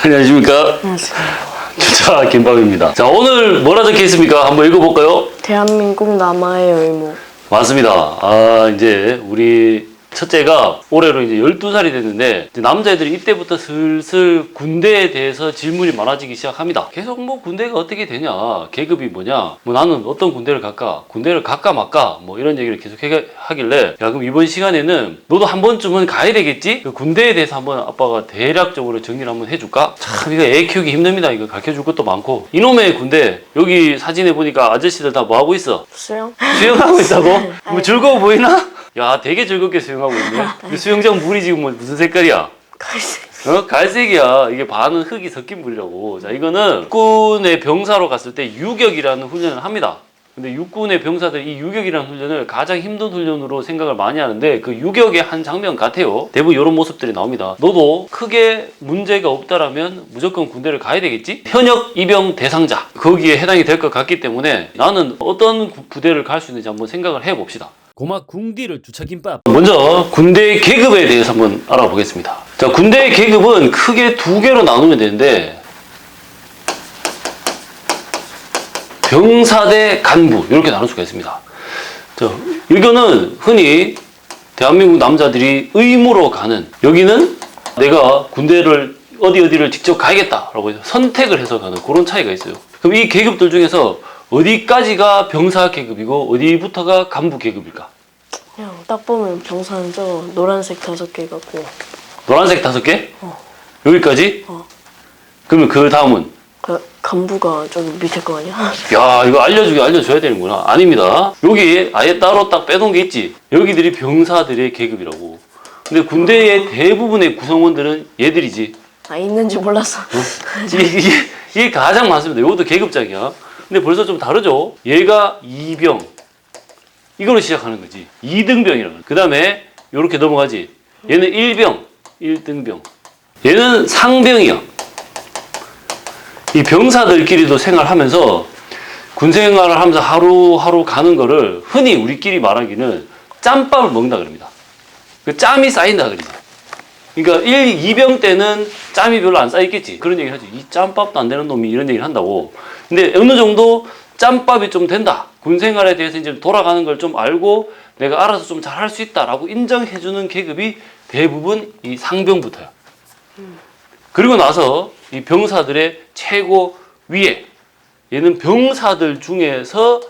안녕하십니까. 주차 김밥입니다. 자, 오늘 뭐라 적혀 있습니까? 한번 읽어볼까요? 대한민국 남아의 의무. 맞습니다. 이제 우리 첫째가 올해로 이제 12살이 됐는데, 이제 남자애들이 이때부터 슬슬 군대에 대해서 질문이 많아지기 시작합니다. 계속 뭐 군대가 어떻게 되냐, 계급이 뭐냐, 뭐 나는 어떤 군대를 갈까 말까, 뭐 이런 얘기를 계속 하길래, 야, 그럼 이번 시간에는 너도 한 번쯤은 가야 되겠지? 그 군대에 대해서 한번 아빠가 대략적으로 정리를 한번 해줄까? 참, 이거 애 키우기 힘듭니다. 이거 가르쳐줄 것도 많고. 이놈의 군대, 여기 사진에 보니까 아저씨들 다 뭐 하고 있어? 수영? 수영하고 있다고? 뭐 즐거워 보이나? 야, 되게 즐겁게 수영하고 있네. 수영장 물이 지금 뭐 무슨 색깔이야? 갈색. 갈색이야. 이게 반은 흙이 섞인 물이라고. 자, 이거는 육군의 병사로 갔을 때 유격이라는 훈련을 합니다. 근데 육군의 병사들이 이 유격이라는 훈련을 가장 힘든 훈련으로 생각을 많이 하는데, 그 유격의 한 장면 같아요. 대부분 이런 모습들이 나옵니다. 너도 크게 문제가 없다라면 무조건 군대를 가야 되겠지? 현역 입영 대상자, 거기에 해당이 될 것 같기 때문에 나는 어떤 부대를 갈 수 있는지 한번 생각을 해봅시다. 고막 궁디를 주차김밥. 먼저 군대 계급에 대해서 한번 알아보겠습니다. 자, 군대 계급은 크게 두 개로 나누면 되는데, 병사대 간부 이렇게 나눌 수가 있습니다. 자, 이거는 흔히 대한민국 남자들이 의무로 가는, 여기는 내가 군대를 어디를 직접 가야겠다라고 선택을 해서 가는 그런 차이가 있어요. 그럼 이 계급들 중에서 어디까지가 병사 계급이고 어디부터가 간부 계급일까? 그냥 딱 보면 병사는 저 노란색 5개 같고. 노란색 5개? 여기까지? 그러면 그 다음은? 그 간부가 좀 밑에 거 아니야? 야, 이거 알려줘야 되는구나. 아닙니다. 여기 아예 따로 딱 빼놓은 게 있지. 여기들이 병사들의 계급이라고. 근데 군대의 대부분의 구성원들은 얘들이지. 있는지 몰랐어. 이게 가장 많습니다. 이것도 계급장이야. 근데 벌써 좀 다르죠? 얘가 2병. 이걸로 시작하는 거지. 2등병이라고. 그 다음에 요렇게 넘어가지. 얘는 1병. 1등병. 얘는 상병이야. 이 병사들끼리도 생활하면서 군 생활을 하면서 하루하루 가는 거를 흔히 우리끼리 말하기는 짬밥을 먹는다 그럽니다. 그 짬이 쌓인다 그러지. 그러니까 2병 때는 짬이 별로 안 쌓였겠지. 그런 얘기를 하지. 이 짬밥도 안 되는 놈이 이런 얘기를 한다고. 근데 어느 정도 짬밥이 좀 된다. 군 생활에 대해서 이제 돌아가는 걸 좀 알고 내가 알아서 좀 잘 할 수 있다라고 인정해주는 계급이 대부분 이 상병부터야. 그리고 나서 이 병사들의 최고 위에, 얘는 병사들 중에서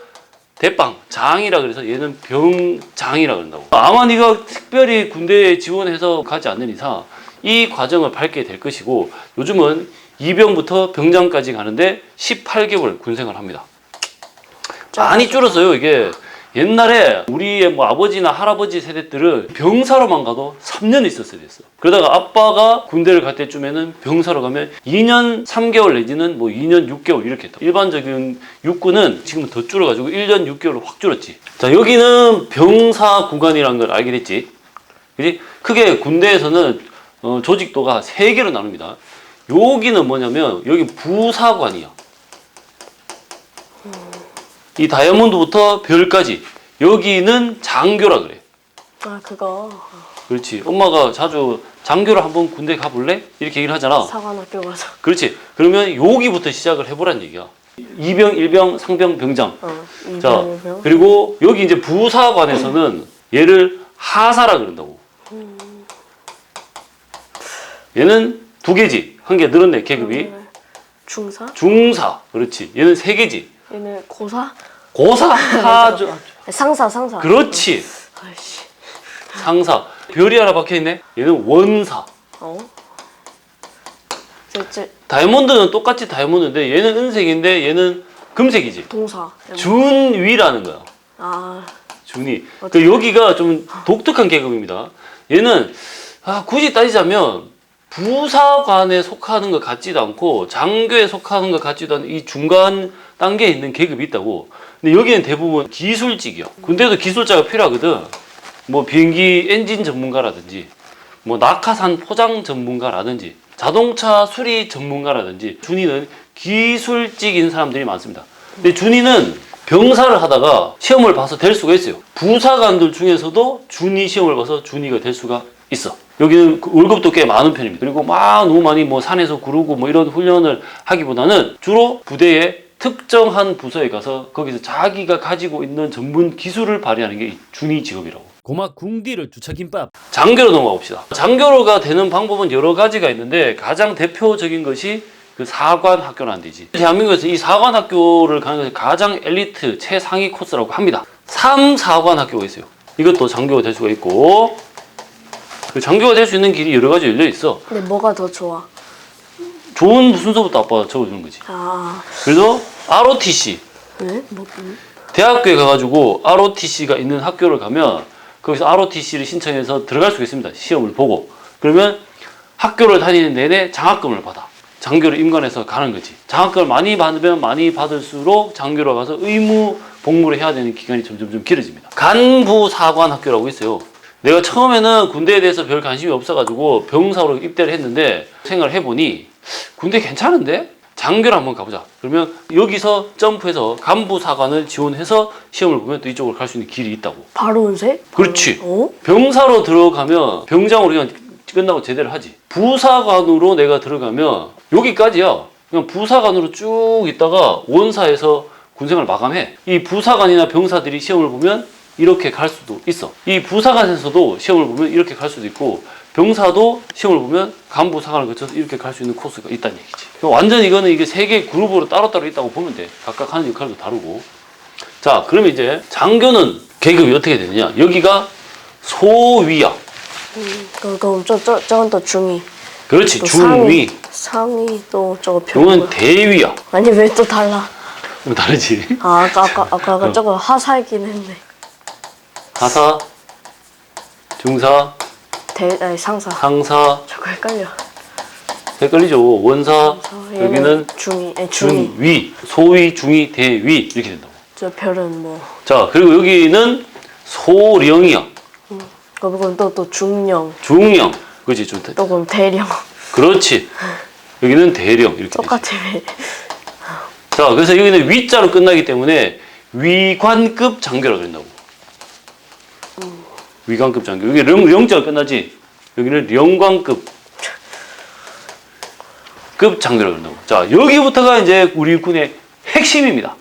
대빵, 장이라 그래서 얘는 병장이라 그런다고. 아마 네가 특별히 군대에 지원해서 가지 않는 이상 이 과정을 밟게 될 것이고, 요즘은 2병부터 병장까지 가는데 18개월 군생활을 합니다. 많이 줄었어요. 이게 옛날에 우리의 뭐 아버지나 할아버지 세대들은 병사로만 가도 3년 있었어야 됐어. 그러다가 아빠가 군대를 갈 때쯤에는 병사로 가면 2년 3개월 내지는 뭐 2년 6개월 이렇게 했다. 일반적인 육군은 지금은 더 줄어가지고 1년 6개월로 확 줄었지. 자, 여기는 병사 구간이라는 걸 알게 됐지. 그지? 크게 군대에서는 조직도가 3개로 나눕니다. 여기는 뭐냐면 여기 부사관이야. 이 다이아몬드부터 별까지 여기는 장교라 그래. 그거. 그렇지. 엄마가 자주 장교를 한번 군대 가볼래? 이렇게 얘기를 하잖아. 사관학교 가서. 그렇지. 그러면 여기부터 시작을 해보란 얘기야. 2병, 1병, 상병, 병장. 자, 그리고 여기 이제 부사관에서는 얘를 하사라 그런다고. 얘는 2개지. 한 개 늘었네, 계급이. 중사? 중사. 그렇지. 얘는 3개지. 얘는 고사? 고사, 하죠. 상사. 그렇지. 아이씨. 상사. 별이 하나 박혀있네. 얘는 원사. 다이아몬드는 똑같이 다이아몬드인데 얘는 은색인데 얘는 금색이지. 동사. 준위라는 거야. 준위. 그 여기가 좀 독특한 계급입니다. 얘는 굳이 따지자면 부사관에 속하는 것 같지도 않고 장교에 속하는 것 같지도 않은 이 중간 단계에 있는 계급이 있다고. 근데 여기는 대부분 기술직이야. 군대도 기술자가 필요하거든. 뭐 비행기 엔진 전문가라든지 뭐 낙하산 포장 전문가라든지 자동차 수리 전문가라든지 준이는 기술직인 사람들이 많습니다. 근데 준이는 병사를 하다가 시험을 봐서 될 수가 있어요. 부사관들 중에서도 준이 시험을 봐서 준이가 될 수가 있어. 여기는 그 월급도 꽤 많은 편입니다. 그리고 막 너무 많이 뭐 산에서 구르고 뭐 이런 훈련을 하기보다는 주로 부대의 특정한 부서에 가서 거기서 자기가 가지고 있는 전문 기술을 발휘하는 게 준위 직업이라고. 고막 궁디를 주차김밥. 장교로 넘어가 봅시다. 장교로가 되는 방법은 여러 가지가 있는데 가장 대표적인 것이 그 사관 학교라는 데지. 대한민국에서 이 사관 학교를 가는 것이 가장 엘리트 최상위 코스라고 합니다. 3사관 학교가 있어요. 이것도 장교가 될 수가 있고, 그 장교가 될 수 있는 길이 여러 가지 열려 있어. 근데 뭐가 더 좋아? 좋은 순서부터 아빠가 적어주는 거지. 아, 그래서 ROTC, 네? 뭐, 대학교에 가가지고 ROTC가 있는 학교를 가면 거기서 ROTC를 신청해서 들어갈 수가 있습니다. 시험을 보고. 그러면 학교를 다니는 내내 장학금을 받아. 장교를 임관해서 가는 거지. 장학금을 많이 받으면 많이 받을수록 장교로 가서 의무 복무를 해야 되는 기간이 점점 길어집니다. 간부사관 학교라고 있어요. 내가 처음에는 군대에 대해서 별 관심이 없어가지고 병사로 입대를 했는데 생각을 해보니 군대 괜찮은데? 장교를 한번 가보자. 그러면 여기서 점프해서 간부사관을 지원해서 시험을 보면 또 이쪽으로 갈 수 있는 길이 있다고. 바로 운세? 그렇지. 어? 병사로 들어가면 병장으로 그냥 끝나고 제대를 하지. 부사관으로 내가 들어가면 여기까지야. 그냥 부사관으로 쭉 있다가 원사에서 군생활 마감해. 이 부사관이나 병사들이 시험을 보면 이렇게 갈 수도 있어. 이 부사관에서도 시험을 보면 이렇게 갈 수도 있고, 병사도 시험을 보면 간부사관을 거쳐서 이렇게 갈 수 있는 코스가 있다는 얘기지. 완전 이거는 이게 세 개의 그룹으로 따로따로 있다고 보면 돼. 각각 하는 역할도 다르고. 자, 그러면 이제 장교는 계급이 어떻게 되느냐? 여기가 소위야. 그럼 저건 또 중위. 그렇지, 또 중위. 상위 또 저거 병. 이건 대위야. 아니 왜 또 달라? 좀 다르지. 아 아까 저거 하사이긴 했네. 하사, 중사, 아니 상사. 상사, 저거 헷갈려. 헷갈리죠. 원사, 얘는 여기는 중위. 아니 중위. 준위, 소위, 중위, 대위 이렇게 된다고. 저 별은 뭐. 자, 그리고 여기는 소령이야. 그럼 또 중령. 중령, 그렇지, 좀 또 그럼 대령. 그렇지. 여기는 대령 이렇게 되지. 똑같아. 자, 그래서 여기는 위자로 끝나기 때문에 위관급 장교라고 그런다고. 위관급 장교. 여기 영자로 끝나지. 여기는 령관급 급 장교라고 그런다고. 자, 여기부터가 이제 우리 군의 핵심입니다.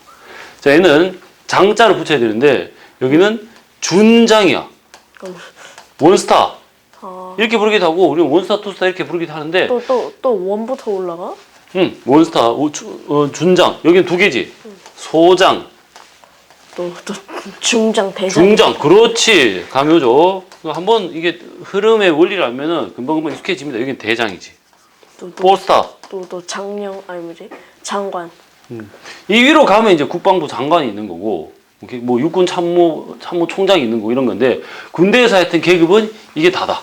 자, 얘는 장자를 붙여야 되는데 여기는 준장이야. 원스타 이렇게 부르기도 하고, 우리는 원스타, 투스타 이렇게 부르기도 하는데, 또 원부터 올라가? 원스타, 준장. 여기는 두 개지. 소장, 또 중장, 대장. 중장. 그렇지. 감효죠. 한번 이게 흐름의 원리를 알면은 금방 익숙해집니다. 여기는 대장이지. 포스타. 또 장령, 아니 뭐지? 장관. 이 위로 가면 이제 국방부 장관이 있는 거고, 뭐 육군 참모총장이 있는 거고 이런 건데, 군대에서 하여튼 계급은 이게 다다.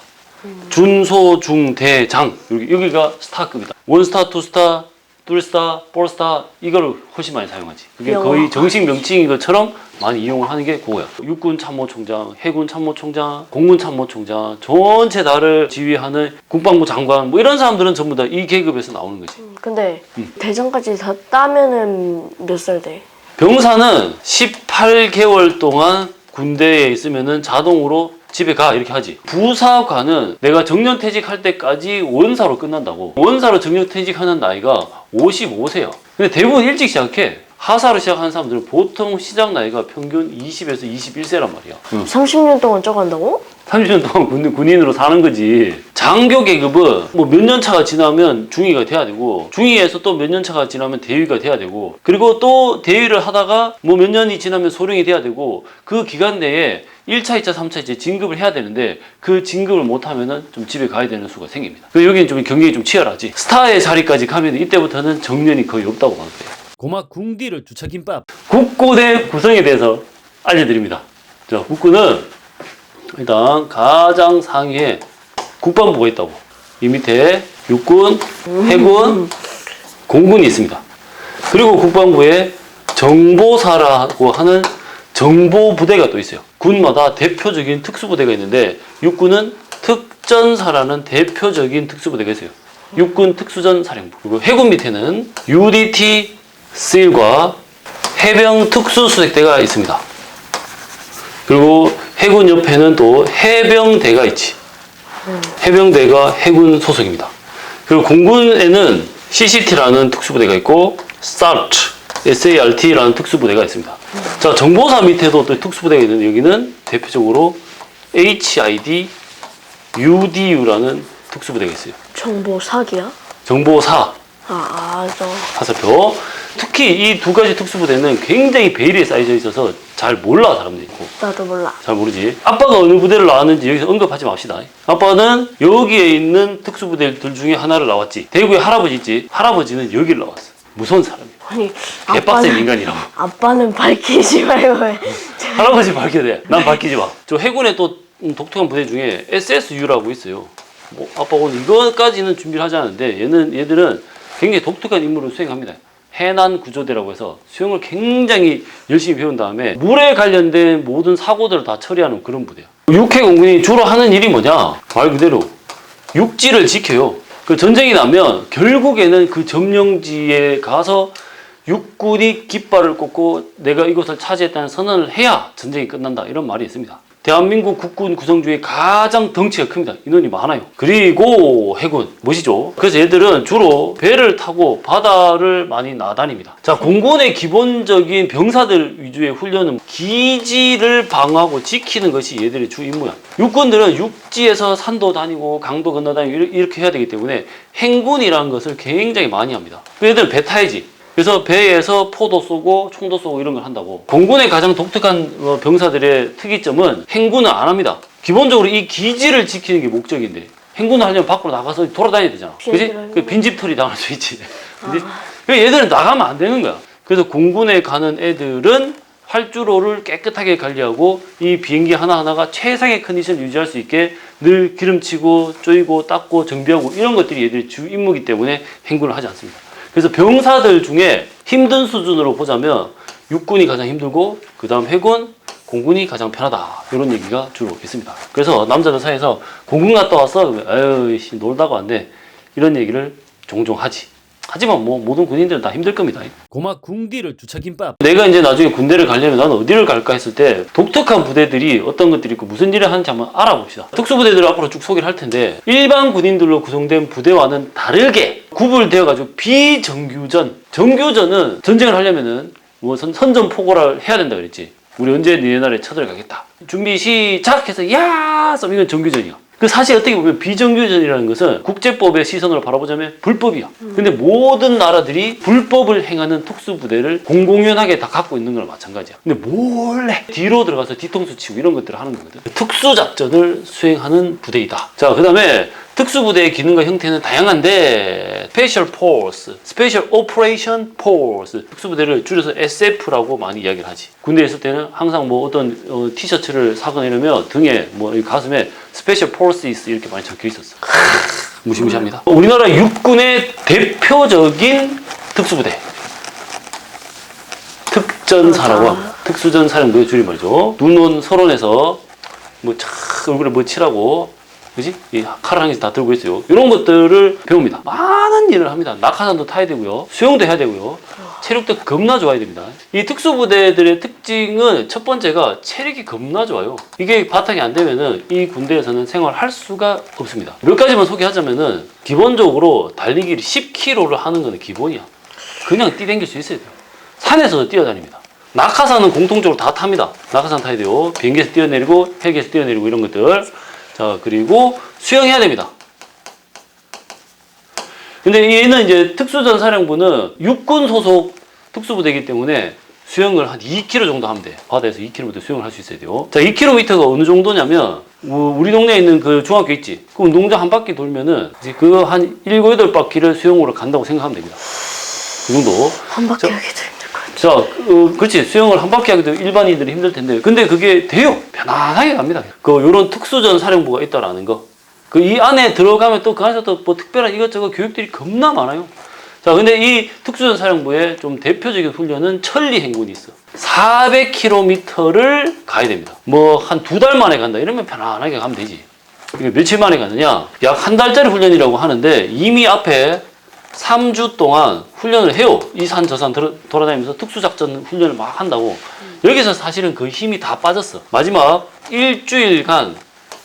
준소, 중, 대, 장. 여기가 스타급이다. 원스타, 투스타, 뚫스타, 포스타 이걸 훨씬 많이 사용하지. 그게 거의 정식 명칭인 것처럼 많이 이용을 하는 게 그거야. 육군 참모총장, 해군 참모총장, 공군 참모총장, 전체 나를 지휘하는 국방부 장관 뭐 이런 사람들은 전부 다 이 계급에서 나오는 거지. 근데 대장까지 다 따면은 몇 살 돼? 병사는 18개월 동안 군대에 있으면은 자동으로 집에 가 이렇게 하지. 부사관은 내가 정년퇴직할 때까지 원사로 끝난다고. 원사로 정년퇴직하는 나이가 55세야. 근데 대부분 일찍 시작해. 하사로 시작하는 사람들은 보통 시작 나이가 평균 20에서 21세란 말이야. 30년 동안 저거 한다고? 30년 동안 군인으로 사는 거지. 장교 계급은 뭐 몇 년 차가 지나면 중위가 돼야 되고, 중위에서 또 몇 년 차가 지나면 대위가 돼야 되고, 그리고 또 대위를 하다가 뭐 몇 년이 지나면 소령이 돼야 되고, 그 기간 내에 1차, 2차, 3차 이제 진급을 해야 되는데, 그 진급을 못하면은 좀 집에 가야 되는 수가 생깁니다. 그래서 여기는 좀 경쟁이 좀 치열하지. 스타의 자리까지 가면 이때부터는 정년이 거의 없다고 봐도 돼요. 고막 궁디를 주차김밥. 국군의 구성에 대해서 알려드립니다. 자, 국군은 일단 가장 상위에 국방부가 있다고. 이 밑에 육군, 해군, 공군이 있습니다. 그리고 국방부에 정보사라고 하는 정보부대가 또 있어요. 군마다 대표적인 특수부대가 있는데, 육군은 특전사라는 대표적인 특수부대가 있어요. 육군 특수전사령부. 그리고 해군 밑에는 UDT SEAL과 해병 특수수색대가 있습니다. 그리고 해군 옆에는 또 해병대가 있지. 해병대가 해군 소속입니다. 그리고 공군에는 CCT라는 특수부대가 있고 SART라는 특수부대가 있습니다. 자, 정보사 밑에도 또 특수부대가 있는데 여기는 대표적으로 HID, UDU라는 특수부대가 있어요. 정보 사기야? 정보사 저 화살표. 특히 이 두 가지 특수부대는 굉장히 베일에 쌓여져 있어서 잘 몰라 사람들이 있고. 나도 몰라. 잘 모르지. 아빠가 어느 부대를 나왔는지 여기서 언급하지 맙시다. 아빠는 여기에 있는 특수부대들 중에 하나를 나왔지. 대구에 할아버지 있지. 할아버지는 여기를 나왔어. 무서운 사람이야. 아니 개빡센 인간이라고. 아빠는 밝히지 말고 해. 할아버지 밝혀야 돼. 난 밝히지 마. 저 해군의 또 독특한 부대 중에 SSU라고 있어요. 뭐 아빠 오늘 이거까지는 준비를 하지 않았는데 얘들은 굉장히 독특한 임무를 수행합니다. 해난 구조대라고 해서 수영을 굉장히 열심히 배운 다음에 물에 관련된 모든 사고들을 다 처리하는 그런 부대야. 육해공군이 주로 하는 일이 뭐냐? 말 그대로 육지를 지켜요. 그 전쟁이 나면 결국에는 그 점령지에 가서 육군이 깃발을 꽂고 내가 이곳을 차지했다는 선언을 해야 전쟁이 끝난다, 이런 말이 있습니다. 대한민국 국군 구성 중에 가장 덩치가 큽니다. 인원이 많아요. 그리고 해군 멋이죠. 그래서 얘들은 주로 배를 타고 바다를 많이 나다닙니다. 자, 공군의 기본적인 병사들 위주의 훈련은 기지를 방어하고 지키는 것이 얘들의 주 임무야. 육군들은 육지에서 산도 다니고 강도 건너다니고 이렇게 해야 되기 때문에 행군이라는 것을 굉장히 많이 합니다. 그 얘들은 배 타야지. 그래서 배에서 포도 쏘고 총도 쏘고 이런 걸 한다고. 공군의 가장 독특한 병사들의 특이점은 행군은 안 합니다. 기본적으로 이 기지를 지키는 게 목적인데 행군을 하려면 밖으로 나가서 돌아다녀야 되잖아. 그지? 그 빈집털이 당할 수 있지. 그지? 얘들은 나가면 안 되는 거야. 그래서 공군에 가는 애들은 활주로를 깨끗하게 관리하고 이 비행기 하나하나가 최상의 컨디션을 유지할 수 있게 늘 기름치고 쪼이고 닦고 정비하고 이런 것들이 얘들의 주 임무이기 때문에 행군을 하지 않습니다. 그래서 병사들 중에 힘든 수준으로 보자면 육군이 가장 힘들고 그 다음 해군, 공군이 가장 편하다, 이런 얘기가 주로 있습니다. 그래서 남자들 사이에서 공군 갔다 왔어? 그러면 아유 놀다가 왔네, 이런 얘기를 종종 하지. 하지만 뭐 모든 군인들은 다 힘들 겁니다. 고막 궁디를 주차김밥. 내가 이제 나중에 군대를 가려면 나는 어디를 갈까 했을 때 독특한 부대들이 어떤 것들이 있고 무슨 일을 하는지 한번 알아봅시다. 특수부대들을 앞으로 쭉 소개를 할 텐데 일반 군인들로 구성된 부대와는 다르게 구분되어 가지고 비정규전, 정규전은 전쟁을 하려면은 뭐 선전포고를 해야 된다 그랬지. 우리 언제 니네 나라에 쳐들어가겠다, 준비 시작 해서 야 쏘면 이건 정규전이야. 그 사실 어떻게 보면 비정규전이라는 것은 국제법의 시선으로 바라보자면 불법이야. 근데 모든 나라들이 불법을 행하는 특수부대를 공공연하게 다 갖고 있는 거랑 마찬가지야. 근데 몰래 뒤로 들어가서 뒤통수 치고 이런 것들을 하는 거거든. 특수작전을 수행하는 부대이다. 자, 그 다음에 특수부대의 기능과 형태는 다양한데 Special Force, Special Operation Force, 특수부대를 줄여서 SF라고 많이 이야기를 하지. 군대에 있을 때는 항상 뭐 어떤 티셔츠를 사거나 이러면 등에 뭐 가슴에 Special Forces 이렇게 많이 적혀 있었어. 무시무시합니다. 우리나라 육군의 대표적인 특수부대, 특전사라고 특수전사령부의 줄임말이죠. 눈 온 서론에서 뭐 얼굴에 뭐 칠하고, 그지? 이 칼을 한 개씩 다 들고 있어요. 이런 것들을 배웁니다. 많은 일을 합니다. 낙하산도 타야 되고요. 수영도 해야 되고요. 체력도 겁나 좋아야 됩니다. 이 특수부대들의 특징은 첫 번째가 체력이 겁나 좋아요. 이게 바탕이 안 되면은 이 군대에서는 생활할 수가 없습니다. 몇 가지만 소개하자면은 기본적으로 달리기를 10km를 하는 거는 기본이야. 그냥 뛰댕길 수 있어야 돼요. 산에서도 뛰어다닙니다. 낙하산은 공통적으로 다 탑니다. 낙하산 타야 돼요. 비행기에서 뛰어내리고 헬기에서 뛰어내리고 이런 것들. 자, 그리고 수영해야 됩니다. 근데 얘는 이제 특수전사령부는 육군 소속 특수부대이기 때문에 수영을 한 2km 정도 하면 돼. 바다에서 2km 수영을 할 수 있어야 돼요. 자, 2km가 어느 정도냐면 우리 동네에 있는 그 중학교 있지? 그 운동장 한 바퀴 돌면은 이제 그거 한 7, 8바퀴를 수영으로 간다고 생각하면 됩니다. 그 정도. 한 바퀴 하기도 힘들 것 같아. 자, 그렇지. 수영을 한 바퀴 하기도 일반인들이 힘들 텐데. 근데 그게 돼요. 편안하게 갑니다. 요런 특수전 사령부가 있다라는 거. 이 안에 들어가면 또 그 안에서 또 뭐 특별한 이것저것 교육들이 겁나 많아요. 자, 근데 이 특수전 사령부의 좀 대표적인 훈련은 천리 행군이 있어. 400km를 가야 됩니다. 뭐 한 2달 만에 간다 이러면 편안하게 가면 되지. 이게 며칠 만에 가느냐? 약 한 달짜리 훈련이라고 하는데 이미 앞에 3주 동안 훈련을 해요. 이 산 저 산 돌아다니면서 특수작전 훈련을 막 한다고. 여기서 사실은 그 힘이 다 빠졌어. 마지막 일주일간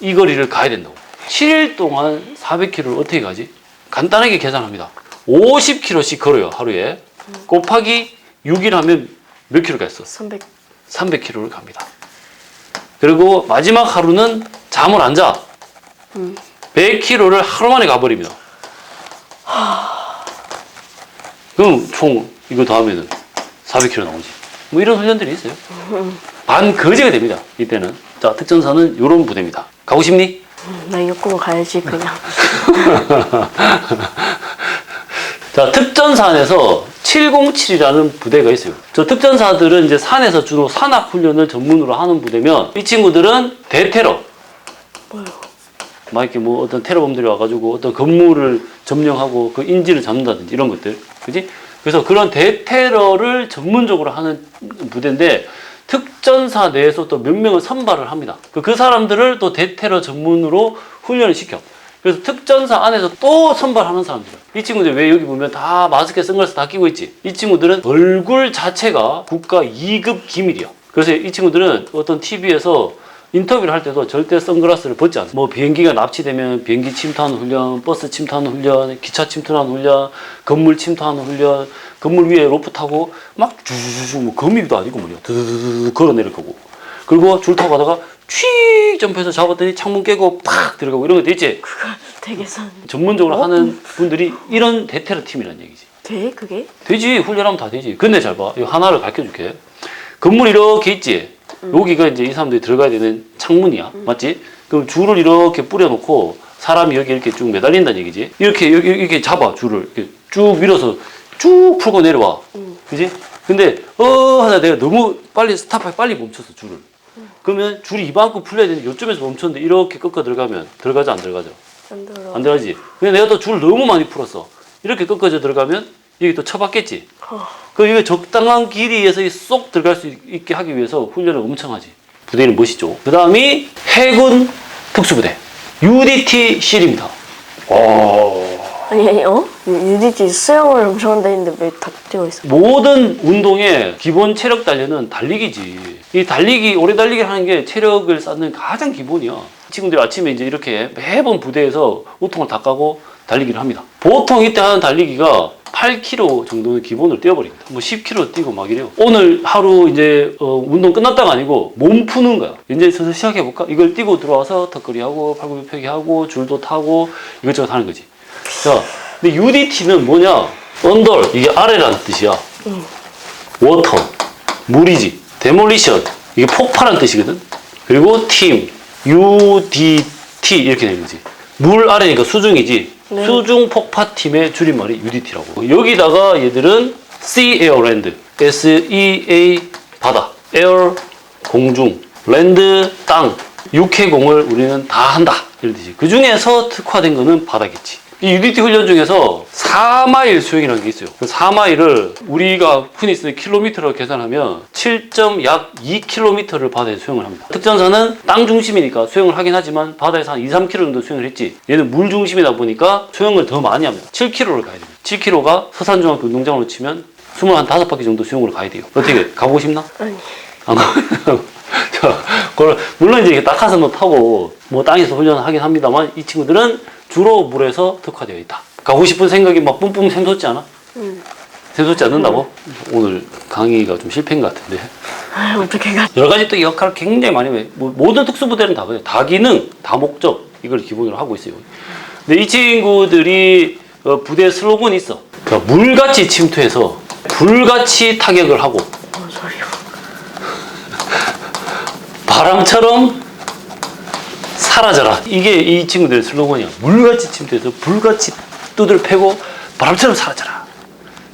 이 거리를 가야 된다고. 7일 동안 400km를 어떻게 가지? 간단하게 계산합니다. 50km씩 걸어요, 하루에. 곱하기 6일 하면 몇 킬로 갔어? 300km를 갑니다. 그리고 마지막 하루는 잠을 안 자. 100km를 하루 만에 가버립니다. 그럼 총 이거 더하면은 400km 나오지. 뭐 이런 훈련들이 있어요. 반거제가 됩니다. 이때는. 자, 특전사는 이런 부대입니다. 가고 싶니? 나 이거 가야지 그냥. 자, 특전사 안에서 707이라는 부대가 있어요. 저 특전사들은 이제 산에서 주로 산악 훈련을 전문으로 하는 부대면 이 친구들은 대테러. 뭐요? 막 이렇게 뭐 어떤 테러범들이 와가지고 어떤 건물을 점령하고 그 인지를 잡는다든지 이런 것들. 그지? 그래서 그런 대테러를 전문적으로 하는 부대인데 특전사 내에서 또 몇 명을 선발을 합니다. 그 사람들을 또 대테러 전문으로 훈련을 시켜. 그래서 특전사 안에서 또 선발하는 사람들이야. 이 친구들 왜 여기 보면 다 마스크에 선글라스 다 끼고 있지? 이 친구들은 얼굴 자체가 국가 2급 기밀이야. 그래서 이 친구들은 어떤 TV에서 인터뷰를 할 때도 절대 선글라스를 벗지 않아. 뭐 비행기가 납치되면 비행기 침투하는 훈련, 버스 침투하는 훈련, 기차 침투하는 훈련, 건물 침투하는 훈련, 건물 위에 로프 타고 막 주주주주 뭐 거미도 아니고 뭐냐 드드드드 걸어 내릴 거고. 그리고 줄 타고 가다가 취 점프해서 잡았더니 창문 깨고 팍 들어가고 이런 것도 있지. 그거 되게 전문적으로 하는 분들이 이런 대테러 팀이라는 얘기지. 돼 그게? 되지. 훈련하면 다 되지. 근데 잘 봐. 이거 하나를 가르쳐줄게. 건물 이렇게 있지. 여기가 이제 이 사람들이 들어가야 되는 창문이야. 맞지? 그럼 줄을 이렇게 뿌려놓고 사람이 여기 이렇게 쭉 매달린다는 얘기지. 이렇게 여기 이렇게 잡아 줄을 이렇게 쭉 밀어서 쭉 풀고 내려와. 그지? 근데 하다 내가 너무 빨리 스탑하게 빨리 멈췄어 줄을. 그러면 줄이 이만큼 풀려야 되는데 요점에서 멈췄는데 이렇게 꺾어 들어가면 들어가죠 안 들어가죠? 안 들어. 안 들어가지. 근데 내가 또 줄을 너무 많이 풀었어. 이렇게 꺾어져 들어가면 여기 또 쳐박겠지. 그 이게 적당한 길이에서 쏙 들어갈 수 있게 하기 위해서 훈련을 엄청 하지. 부대는 멋있죠. 그 다음이 해군 특수부대 UDT 실입니다. 아니 UDT 수영을 엄청 한다 했는데 왜 다 뛰어 있어? 모든 운동의 기본 체력 단련은 달리기지. 이 달리기, 오래 달리기를 하는 게 체력을 쌓는 가장 기본이야. 친구들이 아침에 이제 이렇게 매번 부대에서 우통을 다 까고 달리기를 합니다. 보통 이때 하는 달리기가 8km 정도는 기본으로 뛰어버립니다. 뭐 10km 뛰고 막 이래요. 오늘 하루 이제 운동 끝났다가 아니고 몸 푸는 거야. 이제 슬슬 시작해볼까? 이걸 뛰고 들어와서 턱걸이하고 팔굽혀펴기하고 줄도 타고 이것저것 하는 거지. 자, 근데 UDT는 뭐냐? 언더, 이게 아래라는 뜻이야. 워터, 물이지. 데몰리션, 이게 폭발한 뜻이거든. 그리고 팀, UDT 이렇게 되는 거지. 물 아래니까 수중이지. 네. 수중 폭파팀의 줄임말이 UDT라고. 여기다가 얘들은 Sea, Air, Land, SEA 바다, Air 공중, Land 땅, 육해공을 우리는 다 한다 이런 뜻이. 그 중에서 특화된 거는 바다겠지. 이 UDT 훈련 중에서 4마일 수영이라는 게 있어요. 그 4마일을 우리가 흔히 쓰는 킬로미터로 계산하면 7약 2km를 바다에서 수영을 합니다. 특전사는 땅 중심이니까 수영을 하긴 하지만 바다에서 한 2, 3km 정도 수영을 했지. 얘는 물 중심이다 보니까 수영을 더 많이 합니다. 7km를 가야 됩니다. 7km가 서산중학교 운동장으로 치면 25바퀴 정도 수영을 가야 돼요. 어떻게 가보고 싶나? 아니. 안 가보고 자, 물론 이제 낙하산 뭐 타고 뭐 땅에서 훈련을 하긴 합니다만 이 친구들은 주로 물에서 특화되어 있다. 가고 싶은 생각이 막 뿜뿜 샘솟지 않아? 샘솟지 않는다고? 오늘 강의가 좀 실패인 것 같은데. 어떻게 가? 여러 가지 또 역할을 굉장히 많이 해. 뭐 모든 특수부대는 다 그래요. 다 기능, 다 목적 이걸 기본으로 하고 있어요. 근데 이 친구들이 부대 슬로건이 있어. 그러니까 물같이 침투해서 불같이 타격을 하고 뭔 소리야? 바람처럼 사라져라. 이게 이 친구들의 슬로건이야. 물같이 침투해서 불같이 두들 패고 바람처럼 사라져라.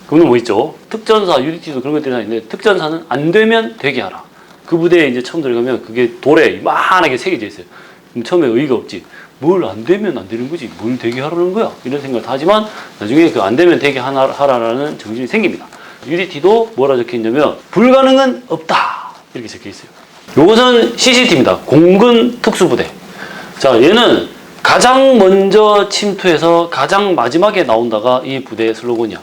그거는 뭐 있죠? 특전사, UDT도 그런 것들이 다 있는데 특전사는 안 되면 되게 하라. 그 부대에 이제 처음 들어가면 그게 돌에 이만하게 새겨져 있어요. 그럼 처음에 의의가 없지. 뭘 안 되면 안 되는 거지. 뭘 되게 하라는 거야. 이런 생각을 하지만 나중에 그 안 되면 되게 하라라는 정신이 생깁니다. UDT도 뭐라 적혀 있냐면 불가능은 없다. 이렇게 적혀 있어요. 요것은 CCT입니다. 공군 특수부대. 자, 얘는 가장 먼저 침투해서 가장 마지막에 나온다가 이 부대의 슬로건이야.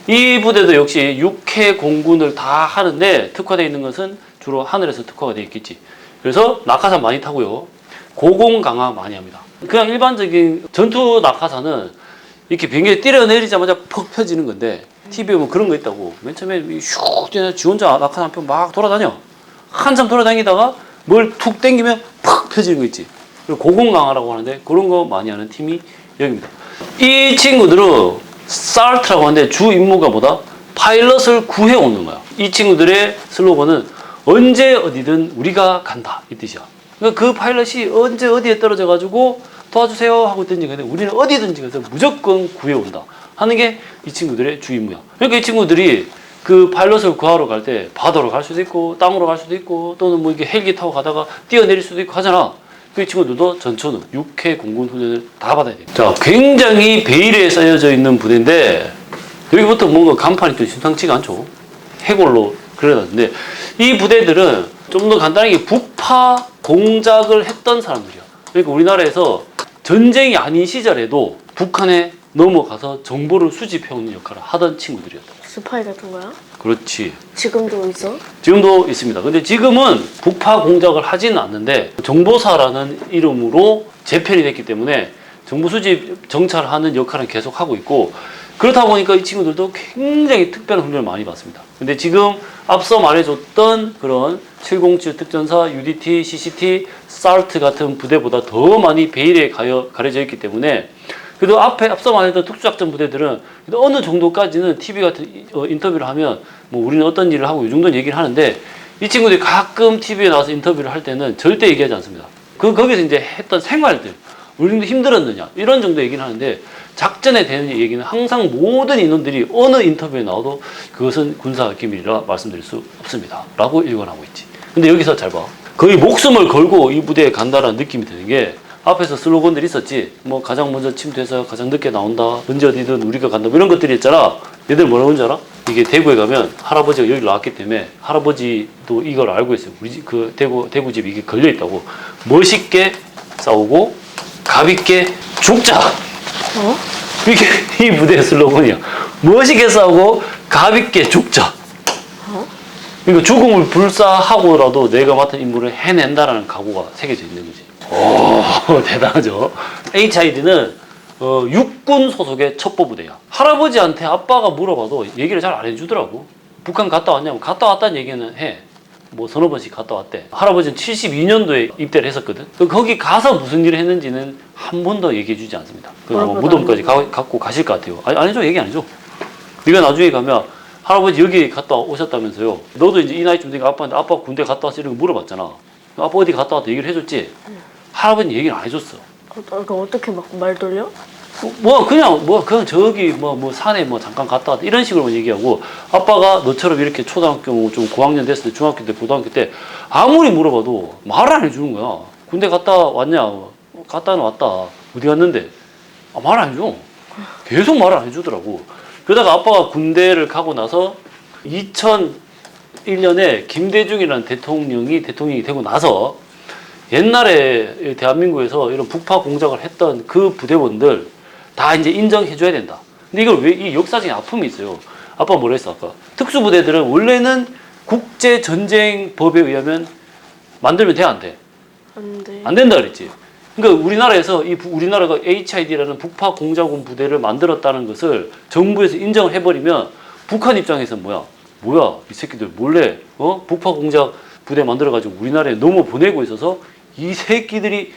이 부대도 역시 육해 공군을 다 하는데 특화되어 있는 것은 주로 하늘에서 특화가 되어 있겠지. 그래서 낙하산 많이 타고요. 고공 강화 많이 합니다. 그냥 일반적인 전투 낙하산은 이렇게 비행기 뛰어내리자마자 퍽 펴지는 건데 TV에 보면 그런 거 있다고. 맨 처음에 슉 뛰어 지 혼자 낙하산 한 편 막 돌아다녀. 한참 돌아다니다가 뭘 툭 당기면 팍 펴지는 거 있지. 그리고 고공강화라고 하는데 그런 거 많이 하는 팀이 여기입니다. 이 친구들은 SALT라고 하는데 주 임무가 뭐다? 파일럿을 구해오는 거야. 이 친구들의 슬로건은 언제 어디든 우리가 간다 이 뜻이야. 그러니까 그 파일럿이 언제 어디에 떨어져가지고 도와주세요 하고 있든지 근데 우리는 어디든지 가서 무조건 구해온다 하는 게 이 친구들의 주 임무야. 그러니까 이 친구들이 그 파일럿을 구하러 갈 때 바다로 갈 수도 있고 땅으로 갈 수도 있고 또는 뭐 이게 헬기 타고 가다가 뛰어내릴 수도 있고 하잖아. 그 친구들도 전천후 6회 공군 훈련을 다 받아야 돼. 자, 굉장히 베일에 쌓여져 있는 부대인데 여기부터 뭔가 간판이 좀 심상치가 않죠. 해골로 그려놨는데 이 부대들은 좀 더 간단하게 북파 공작을 했던 사람들이야. 그러니까 우리나라에서 전쟁이 아닌 시절에도 북한에 넘어가서 정보를 수집해오는 역할을 하던 친구들이었다. 스파이 같은 거야? 그렇지. 지금도 있어? 지금도 있습니다. 근데 지금은 북파 공작을 하지는 않는데 정보사라는 이름으로 재편이 됐기 때문에 정보 수집 정찰하는 역할은 계속 하고 있고 그렇다 보니까 이 친구들도 굉장히 특별한 훈련을 많이 받습니다. 근데 지금 앞서 말해줬던 그런 707 특전사, UDT, CCT, SALT 같은 부대보다 더 많이 베일에 가려져 있기 때문에 그래도 앞서 말했던 특수작전 부대들은 어느 정도까지는 TV 같은 인터뷰를 하면 뭐 우리는 어떤 일을 하고 이 정도는 얘기를 하는데 이 친구들이 가끔 TV에 나와서 인터뷰를 할 때는 절대 얘기하지 않습니다. 거기서 이제 했던 생활들, 우리도 힘들었느냐 이런 정도 얘기를 하는데 작전에 대한 얘기는 항상 모든 인원들이 어느 인터뷰에 나와도 그것은 군사 기밀이라 말씀드릴 수 없습니다 라고 일관하고 있지. 근데 여기서 잘 봐. 거의 목숨을 걸고 이 부대에 간다라는 느낌이 드는 게 앞에서 슬로건들이 있었지. 뭐 가장 먼저 침투해서 가장 늦게 나온다. 언제 어디든 우리가 간다. 뭐 이런 것들이 있잖아. 얘들 뭐라고 하는지 알아? 이게 대구에 가면 할아버지가 여기 나왔기 때문에 할아버지도 이걸 알고 있어요. 우리 집, 그 대구 집 이게 걸려 있다고. 멋있게 싸우고 가볍게 죽자. 이게 이 무대의 슬로건이야. 멋있게 싸우고 가볍게 죽자. 그러니까 죽음을 불사하고라도 내가 맡은 임무를 해낸다라는 각오가 새겨져 있는 거지. 오, 대단하죠. HID는 육군 소속의 첩보부대야. 할아버지한테 아빠가 물어봐도 얘기를 잘 안 해주더라고. 북한 갔다 왔냐고. 갔다 왔다는 얘기는 해. 뭐 서너 번씩 갔다 왔대. 할아버지는 72년도에 입대를 했었거든. 거기 가서 무슨 일을 했는지는 한 번도 얘기해주지 않습니다. 무덤까지 갖고 가실 것 같아요. 안 해줘. 얘기 안 해줘. 네가 나중에 가면 할아버지 여기 갔다 오셨다면서요. 너도 이제 이 나이쯤 되니까 아빠한테 아빠 군대 갔다 왔어 이런 거 물어봤잖아. 아빠 어디 갔다 왔다 얘기를 해줬지. 할아버지는 얘기를 안 해줬어. 그럼 어떻게 막 말 돌려? 그냥 저기 산에 잠깐 갔다 왔다 이런 식으로만 얘기하고 아빠가 너처럼 이렇게 초등학교 좀 고학년 됐을 때 중학교 때 고등학교 때 아무리 물어봐도 말을 안 해주는 거야. 군대 갔다 왔냐? 갔다는 왔다. 어디 갔는데? 말 안 해줘. 계속 말을 안 해주더라고. 그러다가 아빠가 군대를 가고 나서 2001년에 김대중이라는 대통령이 되고 나서 옛날에 대한민국에서 이런 북파 공작을 했던 그 부대원들 다 이제 인정해줘야 된다. 근데 이걸 왜 이 역사적인 아픔이 있어요. 아빠가 뭐라 했어 아까? 특수부대들은 원래는 국제전쟁법에 의하면 만들면 돼 안 돼? 안 돼. 안 된다 그랬지. 그러니까 우리나라에서 우리나라가 HID라는 북파 공작원 부대를 만들었다는 것을 정부에서 인정을 해버리면 북한 입장에서 뭐야 이 새끼들 몰래 북파 공작 부대 만들어가지고 우리나라에 넘어 보내고 있어서 이 새끼들이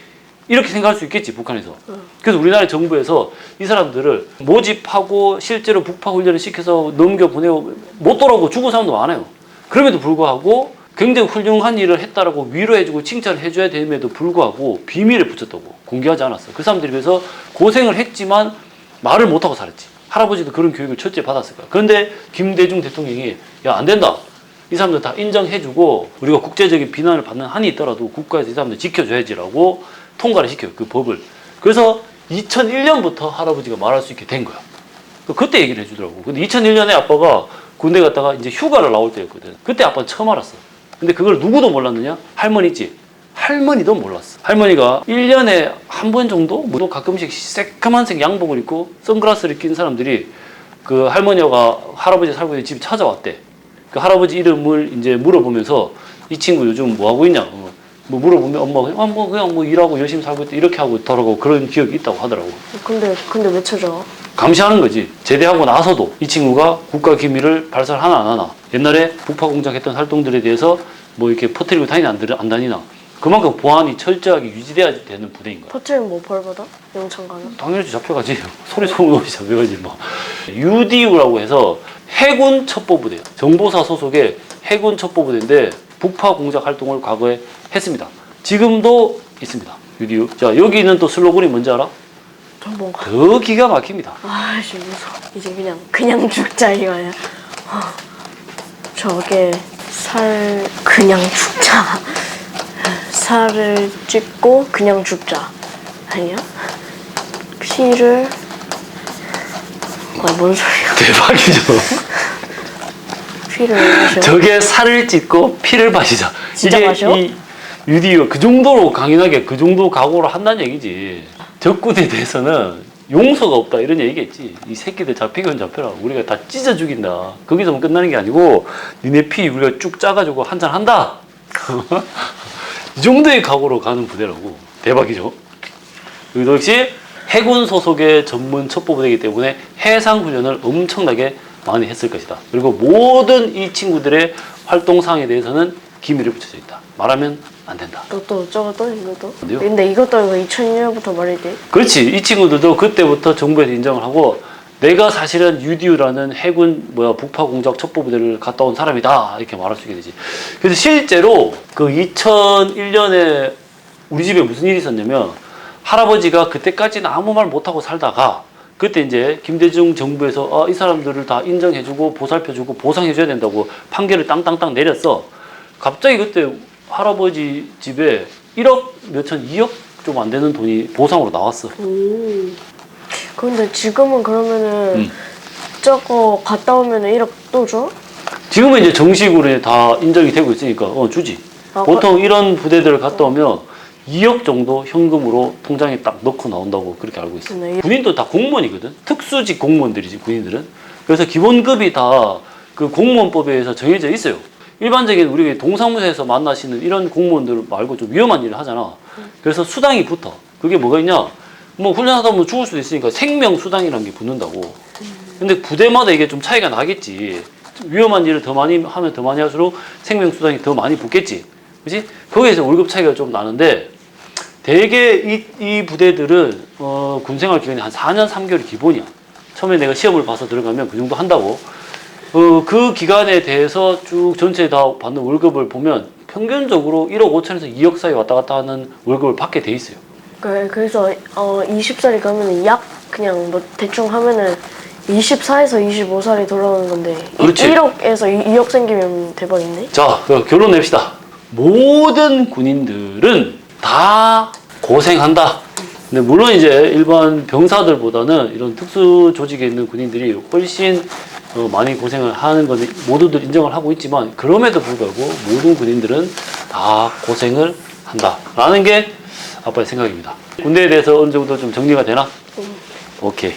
이렇게 생각할 수 있겠지 북한에서. 그래서 우리나라 정부에서 이 사람들을 모집하고 실제로 북파 훈련을 시켜서 넘겨 보내고 못 돌아오고 죽은 사람도 많아요. 그럼에도 불구하고 굉장히 훌륭한 일을 했다라고 위로해주고 칭찬을 해줘야 됨에도 불구하고 비밀에 붙였다고 공개하지 않았어. 그 사람들이 그래서 고생을 했지만 말을 못하고 살았지. 할아버지도 그런 교육을 철저히 받았을 거야. 그런데 김대중 대통령이 야, 안 된다. 이 사람들 다 인정해주고 우리가 국제적인 비난을 받는 한이 있더라도 국가에서 이 사람들 지켜줘야지라고 통과를 시켜요. 그 법을. 그래서 2001년부터 할아버지가 말할 수 있게 된 거야. 그때 얘기를 해주더라고. 근데 2001년에 아빠가 군대 갔다가 이제 휴가를 나올 때였거든. 그때 아빠는 처음 알았어. 근데 그걸 누구도 몰랐느냐? 할머니 있지? 할머니도 몰랐어. 할머니가 1년에 한 번 정도? 뭐 가끔씩 새까만색 양복을 입고 선글라스를 낀 사람들이 그 할머니가 할아버지 살고 있는 집 찾아왔대. 그 할아버지 이름을 이제 물어보면서 이 친구 요즘 뭐 하고 있냐? 뭐 물어보면 엄마가 그냥 뭐 일하고 열심히 살고 있다 이렇게 하고 있더라고. 그런 기억이 있다고 하더라고. 근데 왜 찾아와? 감시하는 거지. 제대하고 나서도 이 친구가 국가 기밀을 발설 하나 안 하나. 옛날에 북파 공작 했던 활동들에 대해서 뭐 이렇게 퍼뜨리고 다니나 안 다니나. 그만큼 보안이 철저하게 유지돼야 되는 부대인 거야. 퍼트리면 뭐 벌 받아? 영창 가면? 당연히 잡혀가지. 소리 소문 없이 잡혀가지 뭐. UDU라고 해서 해군 첩보부대예요. 정보사 소속의 해군 첩보부대인데 북파 공작 활동을 과거에 했습니다. 지금도 있습니다. UDU. 자, 여기는 또 슬로건이 뭔지 알아? 저 뭔가. 더 기가 막힙니다. 아씨 무서워. 이제 그냥 죽자 이거야. 저게 그냥 죽자. 살을 찢고 그냥 죽자. 아니야? 피를 뭔 소리야? 대박이죠. 피를 왜 마셔? 저게 살을 찢고 피를 마시자. 진짜 이게 마셔? 이 UDU가 그 정도로 강인하게 그 정도 각오를 한다는 얘기지. 적군에 대해서는 용서가 없다 이런 얘기겠지. 이 새끼들 잡히건 잡혀라. 우리가 다 찢어 죽인다. 거기서만 끝나는 게 아니고 니네 피 우리가 쭉 짜가지고 한잔 한다. 이 정도의 각오로 가는 부대라고. 대박이죠. 여기도 역시 해군 소속의 전문 첩보부대이기 때문에 해상 훈련을 엄청나게 많이 했을 것이다. 그리고 모든 이 친구들의 활동사항에 대해서는 기밀이 붙여져 있다. 말하면 안 된다. 또 저거 또 이것도? 어디요? 근데 이것도 2002년부터 말이지. 그렇지. 이 친구들도 그때부터 정부에서 인정을 하고 내가 사실은 UDU라는 해군 북파 공작 첩보부대를 갔다 온 사람이다 이렇게 말할 수 있게 되지. 그래서 실제로 그 2001년에 우리 집에 무슨 일이 있었냐면 할아버지가 그때까지는 아무 말 못하고 살다가 그때 이제 김대중 정부에서 이 사람들을 다 인정해주고 보살펴주고 보상해줘야 된다고 판결을 땅땅땅 내렸어. 갑자기 그때 할아버지 집에 1억 몇천 2억 좀 안 되는 돈이 보상으로 나왔어. 근데 지금은 그러면은 저거 갔다 오면은 1억 또 줘? 지금은 이제 정식으로 다 인정이 되고 있으니까 주지. 아, 보통 이런 부대들을 갔다 오면 2억 정도 현금으로 통장에 딱 넣고 나온다고 그렇게 알고 있어. 네. 군인도 다 공무원이거든. 특수직 공무원들이지 군인들은. 그래서 기본급이 다 그 공무원법에 의해서 정해져 있어요. 일반적인 우리 동사무소에서 만나시는 이런 공무원들 말고 좀 위험한 일을 하잖아. 그래서 수당이 붙어. 그게 뭐가 있냐? 뭐 훈련하다 보면 죽을 수도 있으니까 생명수당이라는 게 붙는다고. 근데 부대마다 이게 좀 차이가 나겠지. 위험한 일을 더 많이 하면 더 많이 할수록 생명수당이 더 많이 붙겠지. 그치? 거기에서 월급 차이가 좀 나는데 대개 이 부대들은 군생활 기간이 한 4년 3개월이 기본이야. 처음에 내가 시험을 봐서 들어가면 그 정도 한다고. 그 기간에 대해서 쭉 전체 다 받는 월급을 보면 평균적으로 1억 5천에서 2억 사이 왔다 갔다 하는 월급을 받게 돼 있어요. 그래서 20살이 가면은 약 그냥 뭐 대충 하면은 24에서 25살이 돌아오는 건데 그렇지. 1억에서 2억 생기면 대박이네. 자, 결론 냅시다. 모든 군인들은 다 고생한다. 근데 물론 이제 일반 병사들보다는 이런 특수 조직에 있는 군인들이 훨씬 많이 고생을 하는 건 모두들 인정을 하고 있지만 그럼에도 불구하고 모든 군인들은 다 고생을 한다라는 게 아빠의 생각입니다. 군대에 대해서 어느 정도 좀 정리가 되나? 오케이.